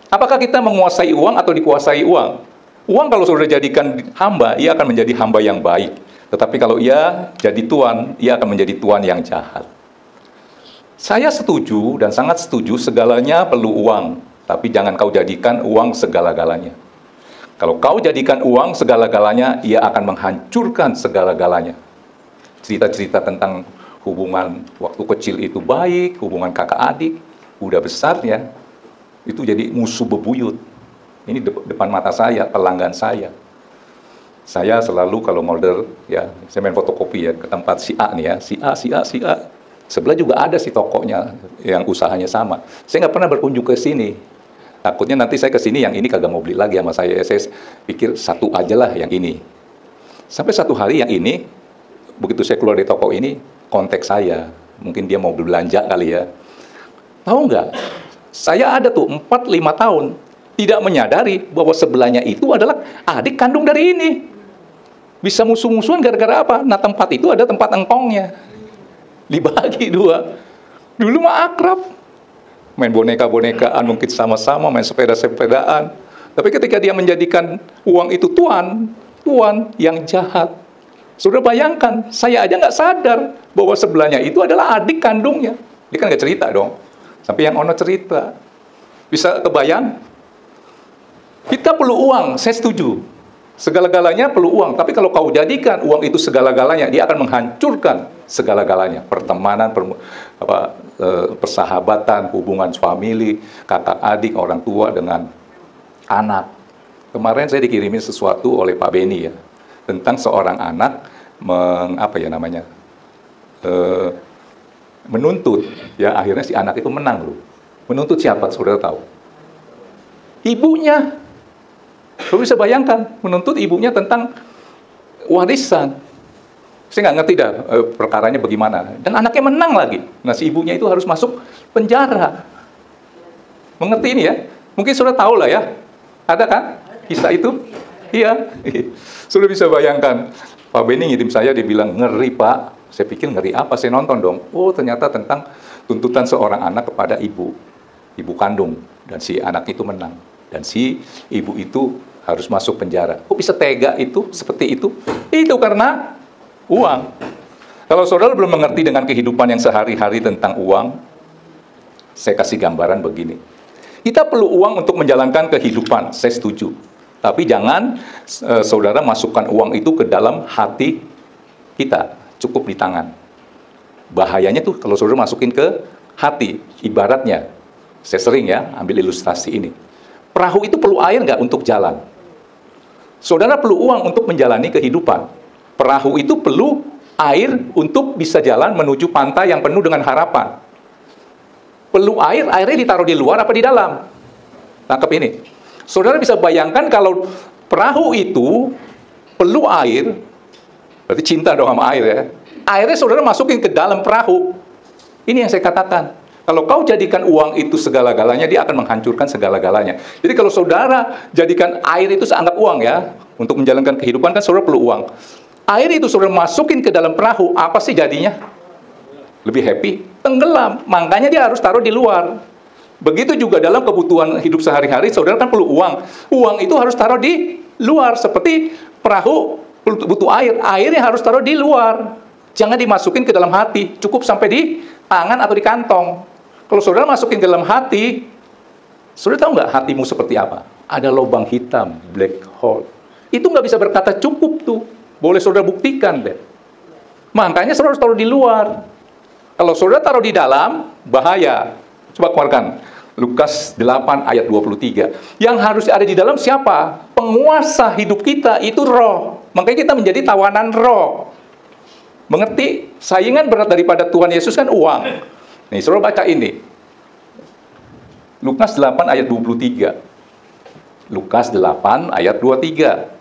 Apakah kita menguasai uang atau dikuasai uang? Uang kalau sudah jadikan hamba, ia akan menjadi hamba yang baik. Tetapi kalau ia jadi tuan, ia akan menjadi tuan yang jahat. Saya setuju dan sangat setuju segalanya perlu uang. Tapi jangan kau jadikan uang segala-galanya. Kalau kau jadikan uang segala-galanya, ia akan menghancurkan segala-galanya. Cerita-cerita tentang hubungan waktu kecil itu baik, hubungan kakak adik, udah besar ya, itu jadi musuh bebuyut. Ini depan mata saya, pelanggan saya. Saya selalu kalau model, ya, saya main fotokopi ya, ke tempat si A nih ya, si A. Sebelah juga ada si tokonya yang usahanya sama. Saya nggak pernah berkunjung ke sini. Takutnya nanti saya ke sini yang ini kagak mau beli lagi sama saya. Saya pikir satu aja lah yang ini. Sampai satu hari yang ini, begitu saya keluar dari toko ini, kontak saya. Mungkin dia mau belanja kali ya. Tahu nggak? Saya ada tuh 4-5 tahun tidak menyadari bahwa sebelahnya itu adalah adik kandung dari ini. Bisa musuh-musuhan gara-gara apa? Nah, tempat itu ada tempat engkongnya. Dibagi 2. Dulu mah akrab. Main boneka-bonekaan, mungkin sama-sama, main sepeda-sepedaan. Tapi ketika dia menjadikan uang itu tuan yang jahat. Sudah bayangkan, saya aja nggak sadar bahwa sebelahnya itu adalah adik kandungnya. Dia kan nggak cerita dong. Sampai yang Ono cerita. Bisa kebayang? Kita perlu uang, saya setuju. Segala-galanya perlu uang. Tapi kalau kau jadikan uang itu segala-galanya, dia akan menghancurkan segala-galanya. Pertemanan, persahabatan, hubungan famili, kakak adik, orang tua dengan anak. Kemarin saya dikirimin sesuatu oleh Pak Beni ya, tentang seorang anak menuntut. Ya akhirnya si anak itu menang loh. Menuntut siapa? Saudara tahu? Ibunya. Saudara bisa bayangkan, menuntut ibunya tentang warisan. Saya nggak ngerti dah perkaranya bagaimana. Dan anaknya menang lagi. Nah, si ibunya itu harus masuk penjara. Mengerti ini ya? Mungkin saudara tahu lah ya. Ada kan kisah itu? Iya. Sudah bisa bayangkan. Pak Beni ngirim saya, dia bilang, ngeri Pak. Saya pikir ngeri apa? Saya nonton dong. Oh, ternyata tentang tuntutan seorang anak kepada ibu kandung. Dan si anak itu menang. Dan si ibu itu harus masuk penjara. Kok bisa tega itu, seperti itu? Itu karena uang. Kalau saudara belum mengerti dengan kehidupan yang sehari-hari tentang uang, saya kasih gambaran begini. Kita perlu uang untuk menjalankan kehidupan, saya setuju. Tapi jangan saudara masukkan uang itu ke dalam hati kita, cukup di tangan. Bahayanya tuh kalau saudara masukin ke hati, ibaratnya. Saya sering ya ambil ilustrasi ini. Perahu itu perlu air nggak untuk jalan? Saudara perlu uang untuk menjalani kehidupan. Perahu itu perlu air untuk bisa jalan menuju pantai yang penuh dengan harapan. Perlu air, airnya ditaruh di luar apa di dalam? Tangkap ini. Saudara bisa bayangkan kalau perahu itu perlu air, berarti cinta dong sama air ya. Airnya saudara masukin ke dalam perahu. Ini yang saya katakan. Kalau kau jadikan uang itu segala-galanya, dia akan menghancurkan segala-galanya. Jadi kalau saudara jadikan air itu seanggap uang ya, untuk menjalankan kehidupan kan saudara perlu uang. Air itu saudara masukin ke dalam perahu, apa sih jadinya? Lebih happy? Tenggelam. Makanya dia harus taruh di luar. Begitu juga dalam kebutuhan hidup sehari-hari, saudara kan perlu uang. Uang itu harus taruh di luar. Seperti perahu butuh air, airnya harus taruh di luar. Jangan dimasukin ke dalam hati, cukup sampai di tangan atau di kantong. Kalau saudara masukin ke dalam hati, saudara tahu nggak hatimu seperti apa? Ada lubang hitam, black hole. Itu nggak bisa berkata cukup tuh. Boleh saudara buktikan deh. Makanya saudara harus taruh di luar. Kalau saudara taruh di dalam, bahaya. Coba keluarkan. Lukas 8 ayat 23. Yang harus ada di dalam siapa? Penguasa hidup kita, itu roh. Makanya kita menjadi tawanan roh. Mengerti? Saingan berat daripada Tuhan Yesus kan uang. Nih, saudara baca ini. Lukas 8 ayat 23. Lukas 8 ayat 23.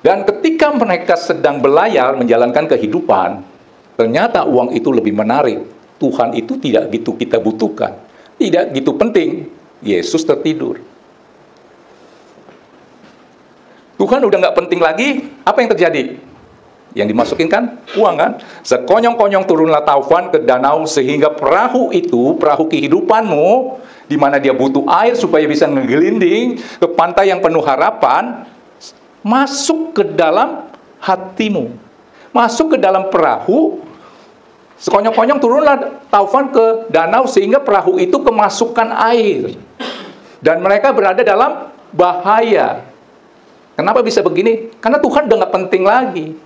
Dan ketika mereka sedang berlayar menjalankan kehidupan, ternyata uang itu lebih menarik. Tuhan itu tidak gitu kita butuhkan. Tidak gitu penting. Yesus tertidur. Tuhan udah nggak penting lagi, apa yang terjadi? Yang dimasukin kan uang kan. Sekonyong-konyong turunlah taufan ke danau sehingga perahu itu, perahu kehidupanmu, di mana dia butuh air supaya bisa ngegelinding ke pantai yang penuh harapan, masuk ke dalam hatimu. Masuk ke dalam perahu, sekonyong-konyong turunlah taufan ke danau sehingga perahu itu kemasukan air. Dan mereka berada dalam bahaya. Kenapa bisa begini? Karena Tuhan udah nggak penting lagi.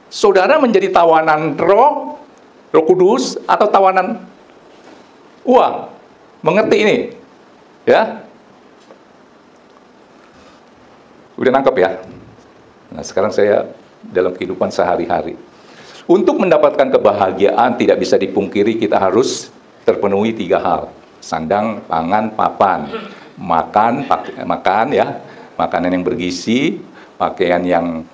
Saudara menjadi tawanan Roh Kudus atau tawanan uang. Mengerti ini? Ya? Udah nangkep ya? Nah, sekarang saya dalam kehidupan sehari-hari. Untuk mendapatkan kebahagiaan tidak bisa dipungkiri kita harus terpenuhi 3 hal. Sandang, pangan, papan. Makan ya. Makanan yang bergizi, pakaian yang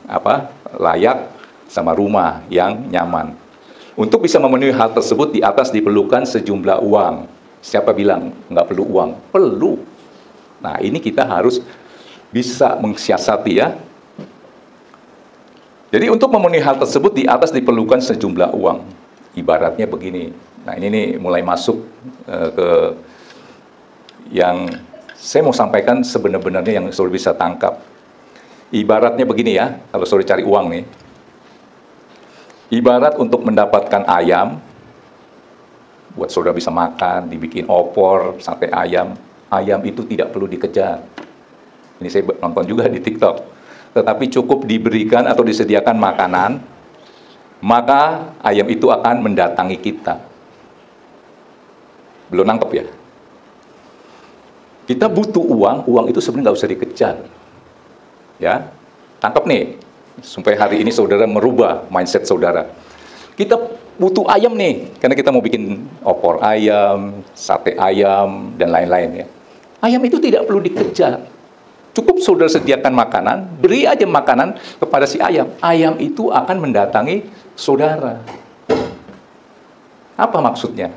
layak, sama rumah yang nyaman. Untuk bisa memenuhi hal tersebut di atas diperlukan sejumlah uang. Siapa bilang nggak perlu uang? Perlu. Nah, ini kita harus bisa mensiasati ya. Jadi untuk memenuhi hal tersebut di atas diperlukan sejumlah uang. Ibaratnya begini. Nah, ini nih mulai masuk ke yang saya mau sampaikan sebenarnya yang saudara bisa tangkap. Ibaratnya begini ya, kalau saudara cari uang nih. Ibarat untuk mendapatkan ayam, buat saudara bisa makan, dibikin opor, sate ayam. Ayam itu tidak perlu dikejar. Ini saya nonton juga di TikTok. Tetapi cukup diberikan atau disediakan makanan, maka ayam itu akan mendatangi kita. Belum nangkep ya? Kita butuh uang, uang itu sebenarnya nggak usah dikejar. Ya, tangkap nih, sampai hari ini saudara merubah mindset saudara. Kita butuh ayam nih, karena kita mau bikin opor ayam, sate ayam, dan lain-lain ya. Ayam itu tidak perlu dikejar. Cukup saudara sediakan makanan, beri aja makanan kepada si ayam. Ayam itu akan mendatangi saudara. Apa maksudnya?